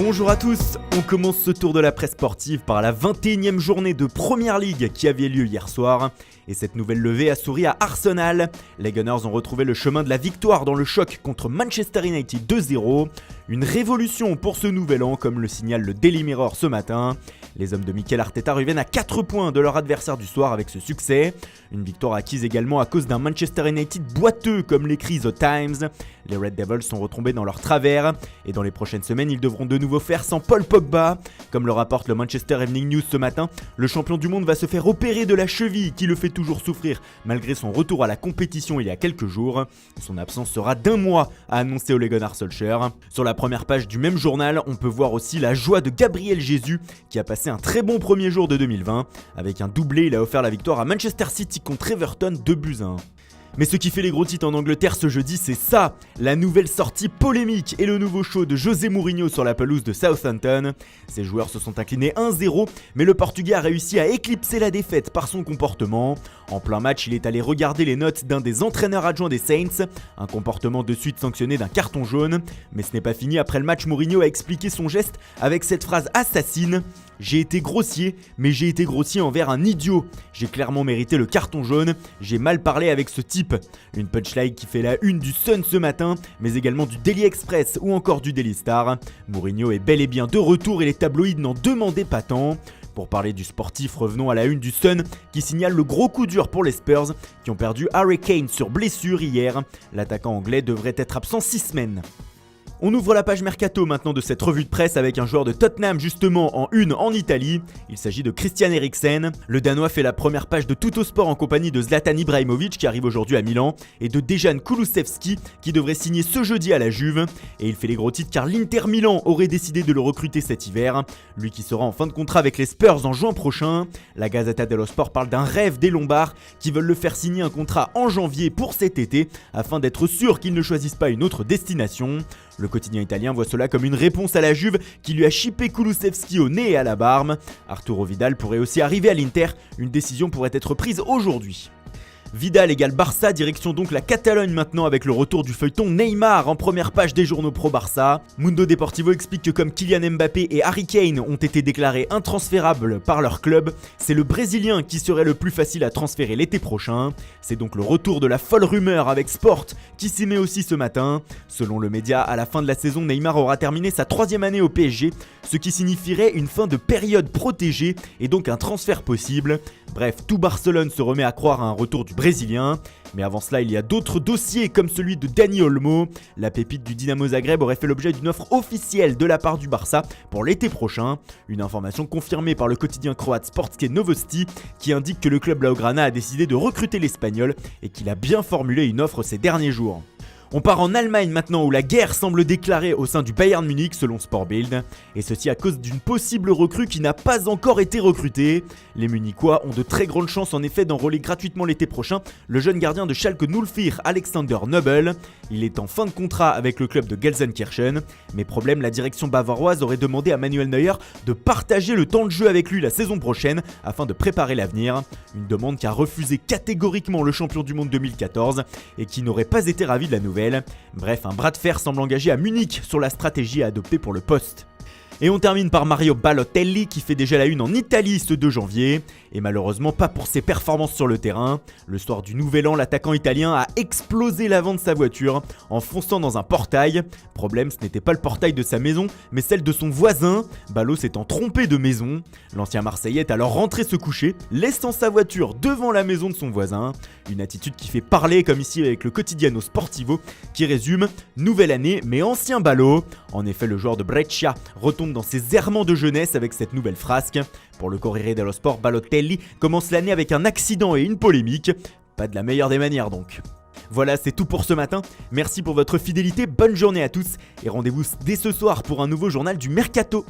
Bonjour à tous, on commence ce tour de la presse sportive par la 21e journée de Premier League qui avait lieu hier soir. Et cette nouvelle levée a souri à Arsenal. Les Gunners ont retrouvé le chemin de la victoire dans le choc contre Manchester United 2-0. Une révolution pour ce nouvel an, comme le signale le Daily Mirror ce matin. Les hommes de Mikel Arteta reviennent à 4 points de leur adversaire du soir avec ce succès. Une victoire acquise également à cause d'un Manchester United boiteux, comme l'écrit The Times. Les Red Devils sont retombés dans leur travers et dans les prochaines semaines, ils devront de nouveau faire sans Paul Pogba. Comme le rapporte le Manchester Evening News ce matin, le champion du monde va se faire opérer de la cheville qui le fait toujours souffrir malgré son retour à la compétition il y a quelques jours. Son absence sera d'1 mois, a annoncé Ole Gunnar Solskjaer. Sur la première page du même journal, on peut voir aussi la joie de Gabriel Jesus qui a passé un très bon premier jour de 2020. Avec un doublé, il a offert la victoire à Manchester City contre Everton 2-1. Mais ce qui fait les gros titres en Angleterre ce jeudi, c'est ça, la nouvelle sortie polémique et le nouveau show de José Mourinho sur la pelouse de Southampton. Ses joueurs se sont inclinés 1-0, mais le Portugais a réussi à éclipser la défaite par son comportement. En plein match, il est allé regarder les notes d'un des entraîneurs adjoints des Saints, un comportement de suite sanctionné d'un carton jaune. Mais ce n'est pas fini, après le match, Mourinho a expliqué son geste avec cette phrase assassine. J'ai été grossier, mais j'ai été grossier envers un idiot. J'ai clairement mérité le carton jaune, j'ai mal parlé avec ce type. Une punchline qui fait la une du Sun ce matin, mais également du Daily Express ou encore du Daily Star. Mourinho est bel et bien de retour et les tabloïds n'en demandaient pas tant. Pour parler du sportif, revenons à la une du Sun qui signale le gros coup dur pour les Spurs qui ont perdu Harry Kane sur blessure hier. L'attaquant anglais devrait être absent 6 semaines. On ouvre la page Mercato maintenant de cette revue de presse avec un joueur de Tottenham justement en une en Italie. Il s'agit de Christian Eriksen. Le Danois fait la première page de Tuttosport en compagnie de Zlatan Ibrahimovic qui arrive aujourd'hui à Milan et de Dejan Kulusevski qui devrait signer ce jeudi à la Juve. Et il fait les gros titres car l'Inter Milan aurait décidé de le recruter cet hiver. Lui qui sera en fin de contrat avec les Spurs en juin prochain. La Gazzetta dello Sport parle d'un rêve des Lombards qui veulent le faire signer un contrat en janvier pour cet été afin d'être sûr qu'il ne choisisse pas une autre destination. Le quotidien italien voit cela comme une réponse à la Juve qui lui a chippé Kulusevski au nez et à la barbe. Arturo Vidal pourrait aussi arriver à l'Inter, une décision pourrait être prise aujourd'hui. Vidal égale Barça, direction donc la Catalogne maintenant avec le retour du feuilleton Neymar en première page des journaux pro-Barça. Mundo Deportivo explique que comme Kylian Mbappé et Harry Kane ont été déclarés intransférables par leur club, c'est le Brésilien qui serait le plus facile à transférer l'été prochain. C'est donc le retour de la folle rumeur avec Sport qui s'y met aussi ce matin. Selon le média, à la fin de la saison, Neymar aura terminé sa 3e année au PSG, ce qui signifierait une fin de période protégée et donc un transfert possible. Bref, tout Barcelone se remet à croire à un retour du Brésilien. Mais avant cela, il y a d'autres dossiers comme celui de Dani Olmo. La pépite du Dinamo Zagreb aurait fait l'objet d'une offre officielle de la part du Barça pour l'été prochain. Une information confirmée par le quotidien croate Sportske Novosti qui indique que le club Blaugrana a décidé de recruter l'Espagnol et qu'il a bien formulé une offre ces derniers jours. On part en Allemagne maintenant où la guerre semble déclarée au sein du Bayern Munich selon Sportbild. Et ceci à cause d'une possible recrue qui n'a pas encore été recrutée. Les Munichois ont de très grandes chances en effet d'enrôler gratuitement l'été prochain le jeune gardien de Schalke 04 Alexander Nöbel. Il est en fin de contrat avec le club de Gelsenkirchen. Mais problème, la direction bavaroise aurait demandé à Manuel Neuer de partager le temps de jeu avec lui la saison prochaine afin de préparer l'avenir. Une demande qu'a refusé catégoriquement le champion du monde 2014 et qui n'aurait pas été ravi de la nouvelle. Bref, un bras de fer semble engagé à Munich sur la stratégie à adopter pour le poste. Et on termine par Mario Balotelli qui fait déjà la une en Italie ce 2 janvier. Et malheureusement pas pour ses performances sur le terrain. Le soir du Nouvel An, l'attaquant italien a explosé l'avant de sa voiture en fonçant dans un portail. Problème, ce n'était pas le portail de sa maison, mais celle de son voisin. Ballot s'étant trompé de maison. L'ancien Marseillais est alors rentré se coucher, laissant sa voiture devant la maison de son voisin. Une attitude qui fait parler comme ici avec le Quotidiano Sportivo qui résume « Nouvelle année mais ancien Ballot ». En effet, le joueur de Brescia retombe dans ses errements de jeunesse avec cette nouvelle frasque. Pour le Corriere dello Sport, Balotelli commence l'année avec un accident et une polémique. Pas de la meilleure des manières donc. Voilà, c'est tout pour ce matin. Merci pour votre fidélité, bonne journée à tous et rendez-vous dès ce soir pour un nouveau journal du Mercato.